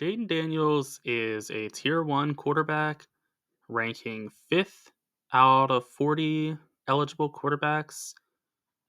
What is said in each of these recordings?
Jaden Daniels is a tier 1 quarterback, ranking 5th out of 40 eligible quarterbacks.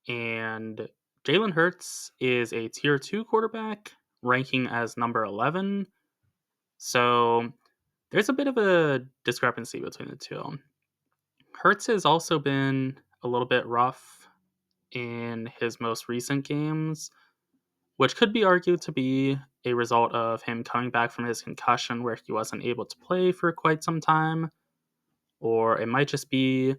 And Jalen Hurts is a tier 2 quarterback, ranking as number 11. So there's a bit of a discrepancy between the two. Hurts has also been a little bit rough in his most recent games, which could be argued to be a result of him coming back from his concussion where he wasn't able to play for quite some time. Or it might just be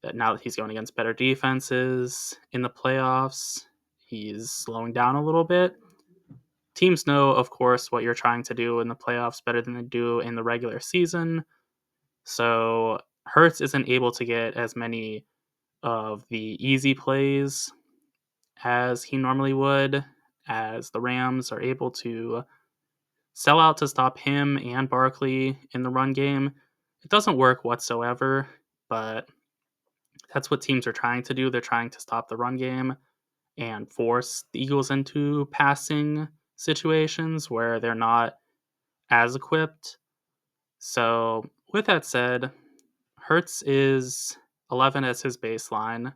that now that he's going against better defenses in the playoffs, he's slowing down a little bit. Teams know, of course, what you're trying to do in the playoffs better than they do in the regular season. So Hurts isn't able to get as many of the easy plays as he normally would, as the Rams are able to sell out to stop him and Barkley in the run game. It doesn't work whatsoever, but that's what teams are trying to do. They're trying to stop the run game and force the Eagles into passing situations where they're not as equipped. So, with that said, Hurts is 11 as his baseline,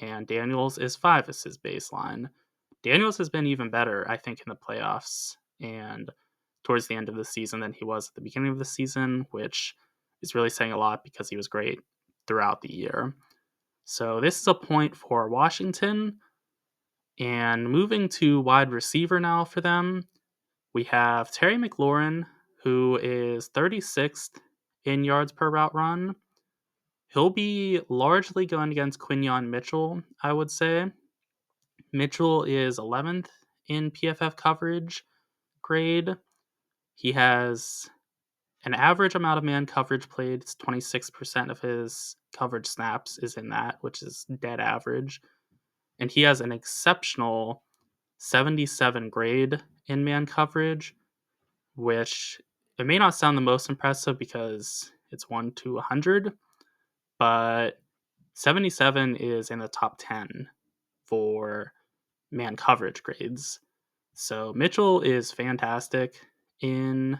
and Daniels is 5 as his baseline. Daniels has been even better, I think, in the playoffs and towards the end of the season than he was at the beginning of the season, which is really saying a lot because he was great throughout the year. So this is a point for Washington. And moving to wide receiver now for them, we have Terry McLaurin, who is 36th in yards per route run. He'll be largely going against Quinyon Mitchell, I would say. Mitchell is 11th in PFF coverage grade. He has an average amount of man coverage played. It's 26% of his coverage snaps is in that, which is dead average. And he has an exceptional 77 grade in man coverage, which it may not sound the most impressive because it's 1 to 100, but 77 is in the top 10 for man coverage grades. So Mitchell is fantastic in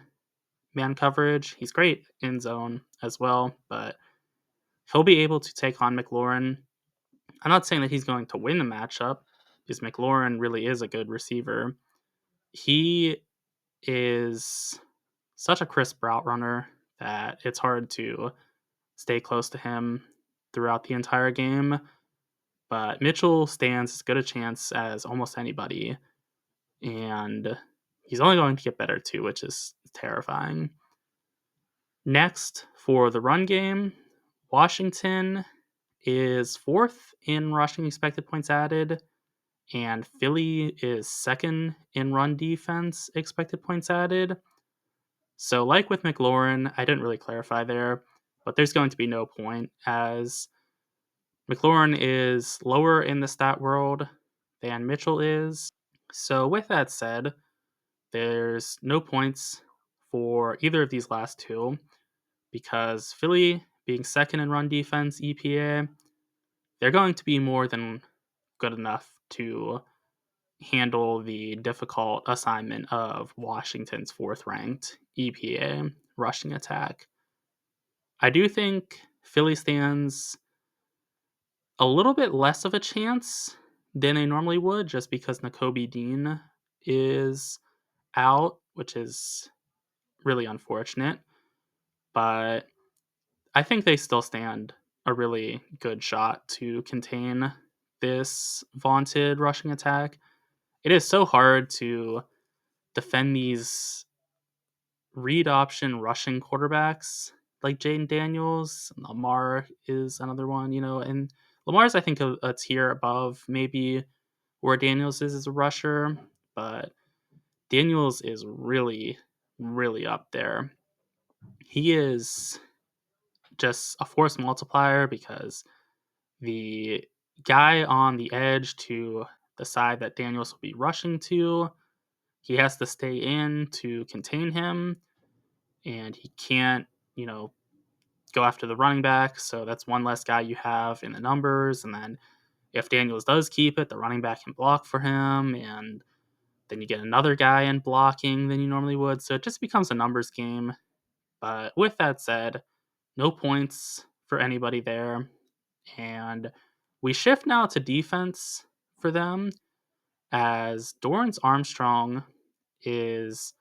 man coverage. He's great in zone as well, but he'll be able to take on McLaurin. I'm not saying that he's going to win the matchup because McLaurin really is a good receiver. He is such a crisp route runner that it's hard to stay close to him throughout the entire game. But Mitchell stands as good a chance as almost anybody, and he's only going to get better too, which is terrifying. Next, for the run game, Washington is 4th in rushing expected points added, and Philly is 2nd in run defense expected points added. So, like with McLaurin, I didn't really clarify there, but there's going to be no point as McLaurin is lower in the stat world than Mitchell is. So, with that said, there's no points for either of these last two because Philly, being 2nd in run defense EPA, they're going to be more than good enough to handle the difficult assignment of Washington's 4th ranked EPA rushing attack. I do think Philly stands a little bit less of a chance than they normally would just because Nakobe Dean is out, which is really unfortunate. But I think they still stand a really good shot to contain this vaunted rushing attack. It is so hard to defend these read option rushing quarterbacks like Jaden Daniels. Lamar is another one, and Lamar's, I think, a tier above maybe where Daniels is as a rusher, but Daniels is really, really up there. He is just a force multiplier because the guy on the edge to the side that Daniels will be rushing to, he has to stay in to contain him, and he can't, go after the running back. So that's one less guy you have in the numbers. And then if Daniels does keep it, the running back can block for him, and then you get another guy in blocking than you normally would. So it just becomes a numbers game. But with that said, no points for anybody there. And we shift now to defense for them, as Dorrance Armstrong is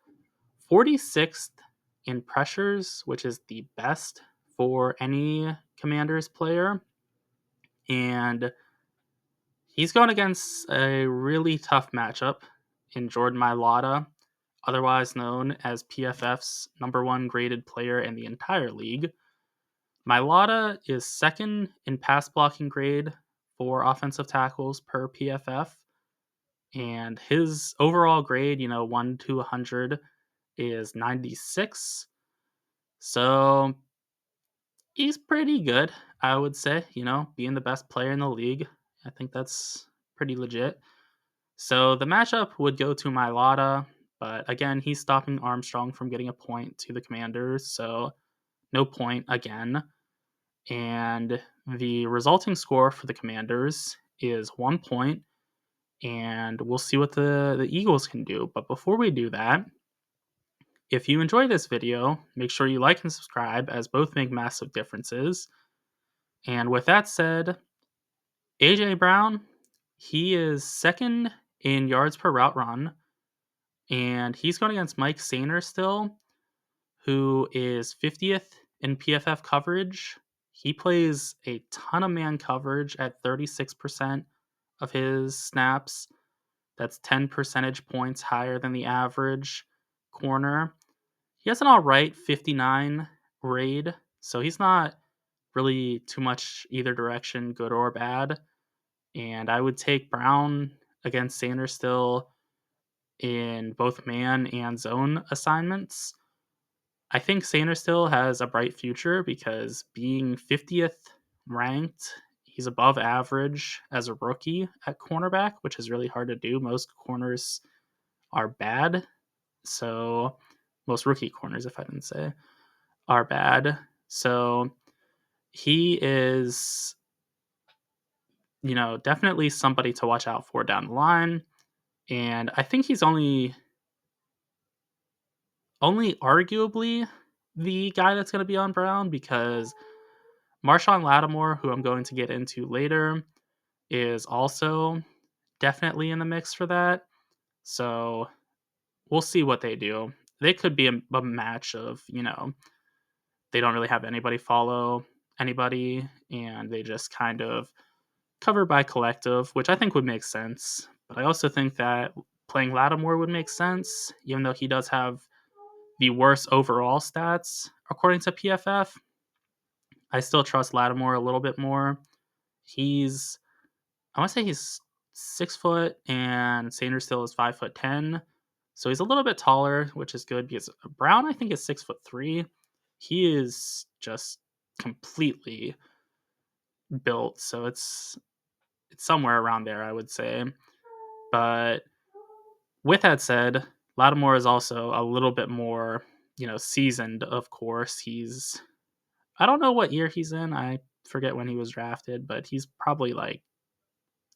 46th in pressures, which is the best for any Commanders player. And he's going against a really tough matchup in Jordan Mailata, otherwise known as PFF's number one graded player in the entire league. Mailata is second in pass blocking grade for offensive tackles per PFF, and his overall grade, 1 to 100, is 96. So he's pretty good, I would say, being the best player in the league. I think that's pretty legit. So the matchup would go to Mailata, but again, he's stopping Armstrong from getting a point to the Commanders, so no point again. And the resulting score for the Commanders is 1 point, and we'll see what the Eagles can do. But before we do that, if you enjoy this video, make sure you like and subscribe, as both make massive differences. And with that said, AJ Brown, he is second in yards per route run, and he's going against Mike Sainer still, who is 50th in PFF coverage. He plays a ton of man coverage at 36% of his snaps. That's 10 percentage points higher than the average corner. He has an all right 59 grade, so he's not really too much either direction, good or bad. And I would take Brown against Sanders still in both man and zone assignments. I think Sanders still has a bright future because being 50th ranked, he's above average as a rookie at cornerback, which is really hard to do. Most corners are bad. So, most rookie corners, if I didn't say, are bad. So, he is, definitely somebody to watch out for down the line. And I think he's only arguably the guy that's going to be on Brown, because Marshawn Lattimore, who I'm going to get into later, is also definitely in the mix for that. So we'll see what they do. They could be a match of, they don't really have anybody follow anybody, and they just kind of cover by collective, which I think would make sense. But I also think that playing Lattimore would make sense, even though he does have the worst overall stats according to PFF. I still trust Lattimore a little bit more. I want to say he's 6 foot, and Sanders still is 5'10". So he's a little bit taller, which is good, because Brown, I think, is 6'3". He is just completely built. So it's somewhere around there, I would say. But with that said, Lattimore is also a little bit more, seasoned, of course. I don't know what year he's in. I forget when he was drafted, but he's probably like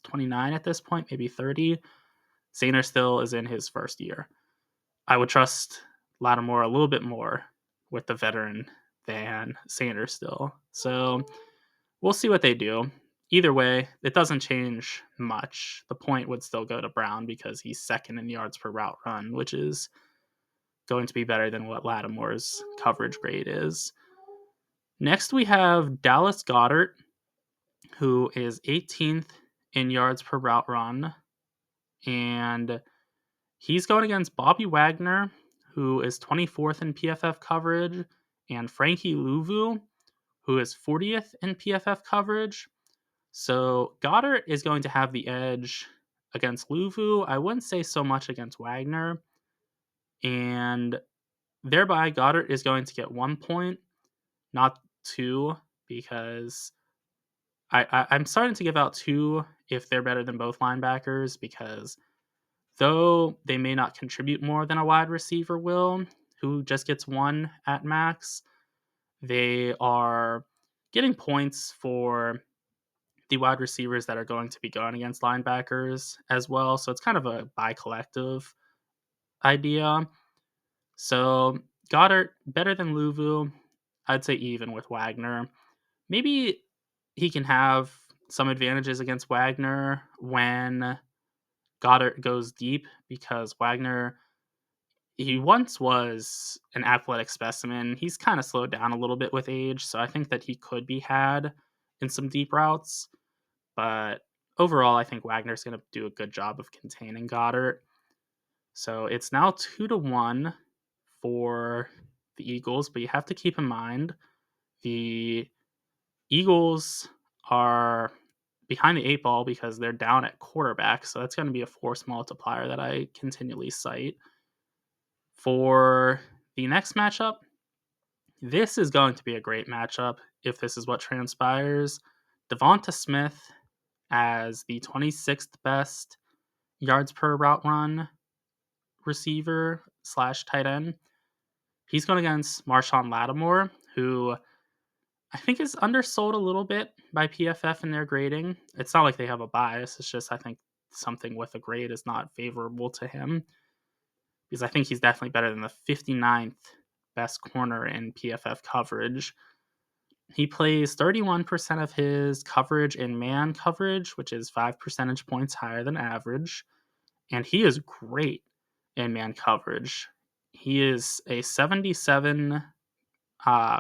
29 at this point, maybe 30. Zaner still is in his first year. I would trust Lattimore a little bit more with the veteran than Sanders still. So we'll see what they do. Either way, it doesn't change much. The point would still go to Brown because he's second in yards per route run, which is going to be better than what Lattimore's coverage grade is. Next, we have Dallas Goedert, who is 18th in yards per route run. And he's going against Bobby Wagner, who is 24th in PFF coverage, and Frankie Louvu, who is 40th in PFF coverage. So Goddard is going to have the edge against Louvu. I wouldn't say so much against Wagner. And thereby, Goddard is going to get 1 point, not 2, because I'm starting to give out 2 if they're better than both linebackers, because though they may not contribute more than a wide receiver will, who just gets 1 at max, they are getting points for the wide receivers that are going to be going against linebackers as well. So it's kind of a by collective. idea. So Goddard better than Luvu. I'd say even with Wagner. Maybe he can have some advantages against Wagner when Goddard goes deep because Wagner, he once was an athletic specimen. He's kind of slowed down a little bit with age, so I think that he could be had in some deep routes. But overall, I think Wagner's going to do a good job of containing Goddard. So it's now 2-1 for the Eagles, but you have to keep in mind the Eagles are behind the 8 ball because they're down at quarterback. So that's going to be a force multiplier that I continually cite. For the next matchup, this is going to be a great matchup if this is what transpires. Devonta Smith as the 26th best yards per route run receiver / tight end. He's going against Marshawn Lattimore, who I think is undersold a little bit by PFF in their grading. It's not like they have a bias. It's just I think something with a grade is not favorable to him because I think he's definitely better than the 59th best corner in PFF coverage. He plays 31% of his coverage in man coverage, which is 5 percentage points higher than average. And he is great in man coverage. He is a 77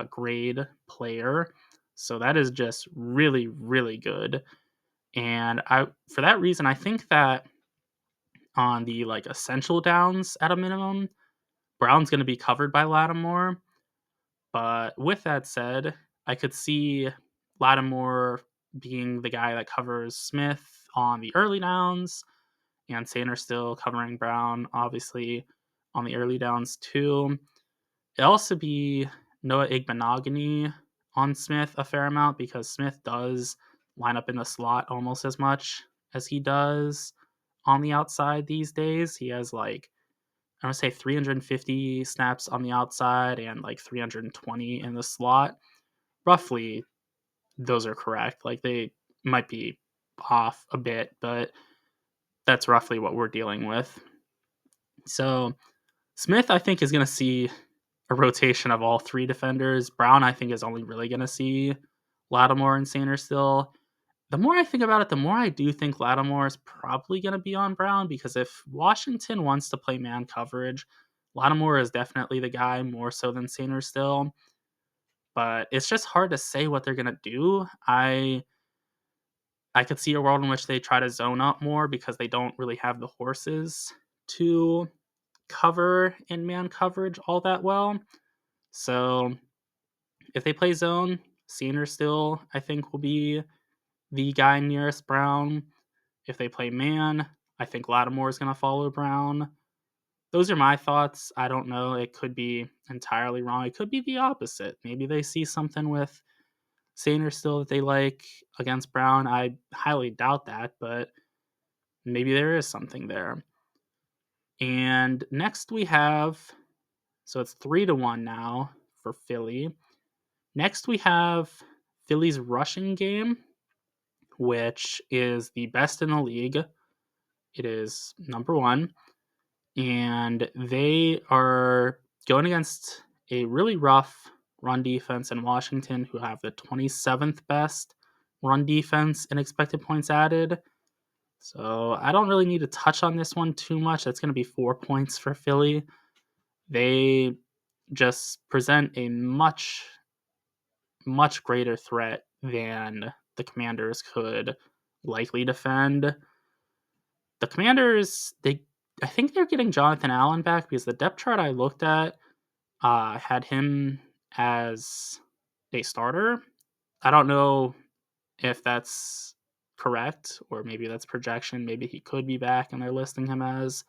grade player. So that is just really, really good. And for that reason, I think that on the like essential downs at a minimum, Brown's going to be covered by Lattimore. But with that said, I could see Lattimore being the guy that covers Smith on the early downs, and Sanders still covering Brown, obviously, on the early downs too. It'll also be Noah Igbenogany on Smith a fair amount because Smith does line up in the slot almost as much as he does on the outside these days. He has like, I want to say 350 snaps on the outside and like 320 in the slot. Roughly, those are correct. Like they might be off a bit, but that's roughly what we're dealing with. So Smith, I think, is going to see a rotation of all three defenders. Brown, I think, is only really going to see Lattimore and Sanders still. The more I think about it, the more I do think Lattimore is probably going to be on Brown because if Washington wants to play man coverage, Lattimore is definitely the guy more so than Sanders still. But it's just hard to say what they're going to do. I could see a world in which they try to zone up more because they don't really have the horses to cover in man coverage all that well. So if they play zone, Sanders still, I think, will be the guy nearest Brown. If they play man, I think Lattimore is going to follow Brown. Those are my thoughts. I don't know. It could be entirely wrong. It could be the opposite. Maybe they see something with Sanders still that they like against Brown. I highly doubt that, but maybe there is something there. And next we have, so it's 3-1 now for Philly. Next we have Philly's rushing game, which is the best in the league. It is number 1. And they are going against a really rough run defense in Washington, who have the 27th best run defense in expected points added. So I don't really need to touch on this one too much. That's going to be 4 points for Philly. They just present a much, much greater threat than the Commanders could likely defend. The Commanders, I think they're getting Jonathan Allen back because the depth chart I looked at had him as a starter. I don't know if that's correct or maybe that's projection. Maybe he could be back and they're listing him as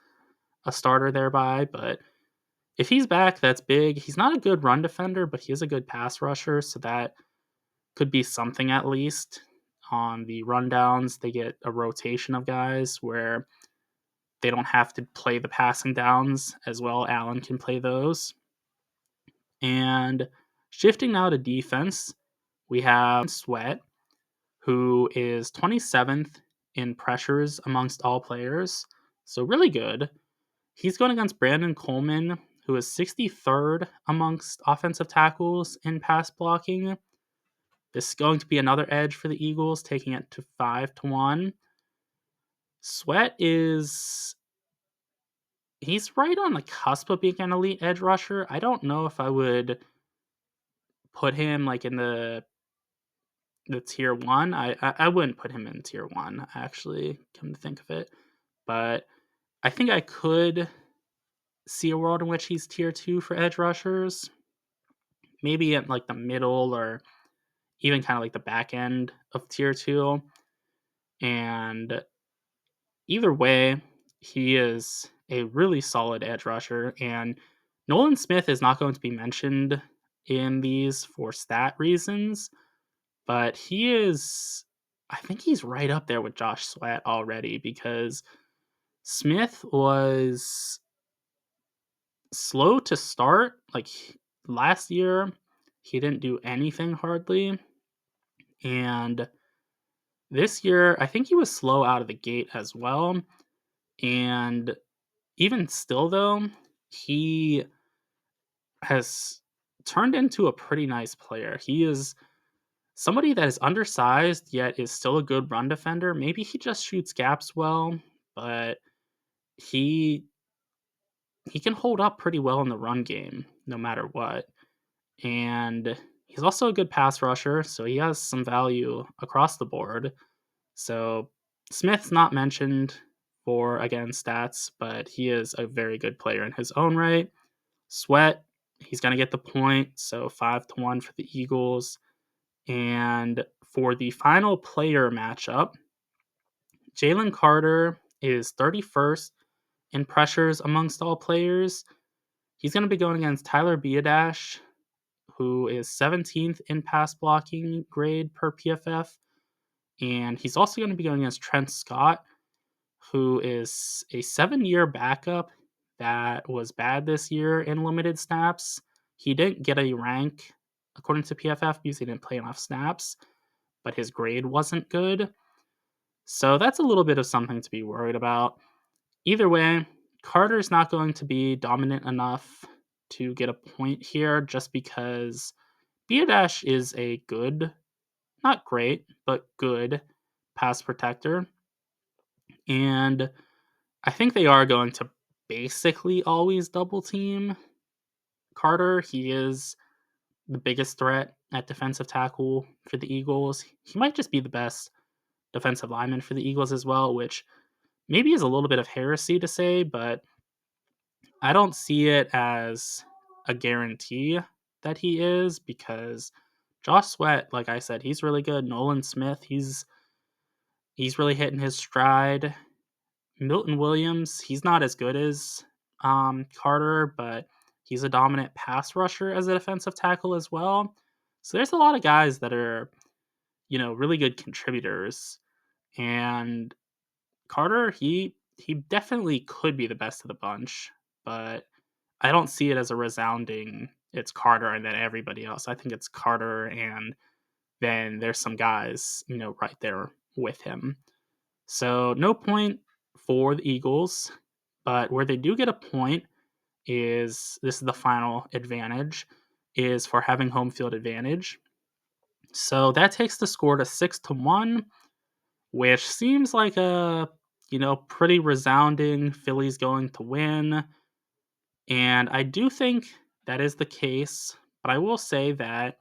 a starter thereby. But if he's back, that's big. He's not a good run defender, but he is a good pass rusher. So that could be something at least. On the rundowns, they get a rotation of guys where they don't have to play the passing downs as well. Allen can play those. And shifting now to defense, we have Sweat, who is 27th in pressures amongst all players. So really good. He's going against Brandon Kollmann, who is 63rd amongst offensive tackles in pass blocking. This is going to be another edge for the Eagles, taking it to 5-1. Sweat he's right on the cusp of being an elite edge rusher. I don't know if I would put him like in the tier one. I wouldn't put him in tier one, actually, come to think of it. But I think I could see a world in which he's tier two for edge rushers. Maybe at like the middle or even kind of like the back end of tier two. And either way, he is a really solid edge rusher. And Nolan Smith is not going to be mentioned in these for stat reasons, but I think he's right up there with Josh Sweat already, because Smith was slow to start. Like last year, he didn't do anything hardly. And this year, I think he was slow out of the gate as well. And even still, though, he has turned into a pretty nice player. He is somebody that is undersized, yet is still a good run defender. Maybe he just shoots gaps well, but he he can hold up pretty well in the run game, no matter what. And he's also a good pass rusher, so he has some value across the board. So Smith's not mentioned for, again, stats, but he is a very good player in his own right. Sweat, he's going to get the point, so 5-1 for the Eagles. And for the final player matchup, Jalen Carter is 31st in pressures amongst all players. He's going to be going against Tyler Biadasz, who is 17th in pass blocking grade per PFF. And he's also going to be going against Trent Scott, who is a 7-year backup that was bad this year in limited snaps. He didn't get a rank according to PFF because he didn't play enough snaps, but his grade wasn't good. So that's a little bit of something to be worried about. Either way, Carter's not going to be dominant enough to get a point here, just because Biadasz is a good, not great, but good pass protector. And I think they are going to basically always double team Carter. He is the biggest threat at defensive tackle for the Eagles. He might just be the best defensive lineman for the Eagles as well, which maybe is a little bit of heresy to say, but I don't see it as a guarantee that he is, because Josh Sweat, like I said, he's really good. Nolan Smith, he's really hitting his stride. Milton Williams, he's not as good as Carter, but he's a dominant pass rusher as a defensive tackle as well. So there's a lot of guys that are, really good contributors. And Carter, he definitely could be the best of the bunch, but I don't see it as a resounding it's Carter and then everybody else. I think it's Carter and then there's some guys, right there with him. So no point for the Eagles, but where they do get a point is, this is the final advantage, is for having home field advantage. So that takes the score to 6-1, which seems like a pretty resounding Philly's going to win. And I do think that is the case, but I will say that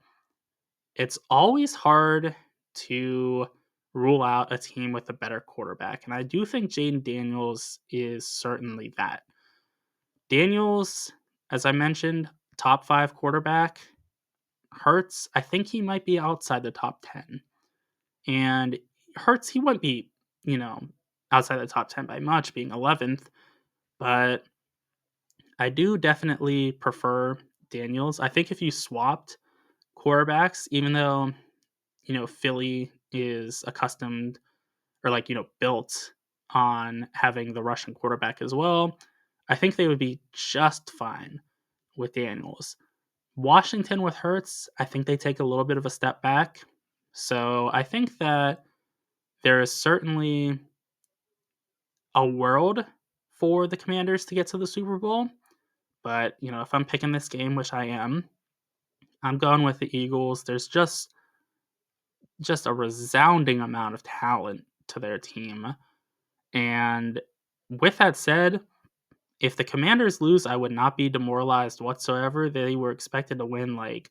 it's always hard to rule out a team with a better quarterback. And I do think Jaden Daniels is certainly that. Daniels, as I mentioned, top 5 quarterback. Hurts, I think he might be outside the top 10. And Hurts, he wouldn't be, outside the top 10 by much, being 11th. But I do definitely prefer Daniels. I think if you swapped quarterbacks, even though, Philly is accustomed or built on having the Russian quarterback as well, I think they would be just fine with Daniels. Washington with Hurts, I think they take a little bit of a step back. So I think that there is certainly a world for the Commanders to get to the Super Bowl. But, if I'm picking this game, which I am, I'm going with the Eagles. There's just a resounding amount of talent to their team. And with that said, if the Commanders lose, I would not be demoralized whatsoever. They were expected to win like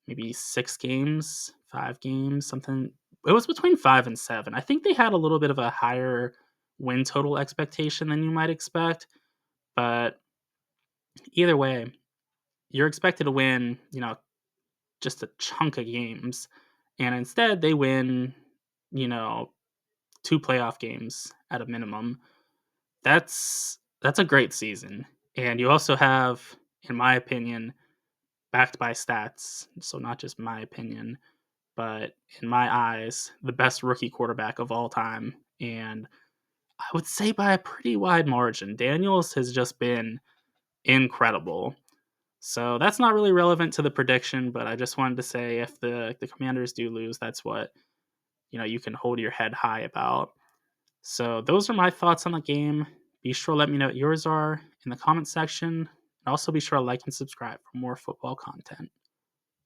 maybe 6 games, 5 games, something. It was between 5 and 7. I think they had a little bit of a higher win total expectation than you might expect. But either way, you're expected to win, just a chunk of games. And instead, they win, you know, 2 playoff games at a minimum. That's a great season. And you also have, in my opinion, backed by stats, so not just my opinion, but in my eyes, the best rookie quarterback of all time. And I would say by a pretty wide margin. Daniels has just been incredible. So that's not really relevant to the prediction, but I just wanted to say if the Commanders do lose, that's what you can hold your head high about. So those are my thoughts on the game. Be sure to let me know what yours are in the comment section. And also be sure to like and subscribe for more football content.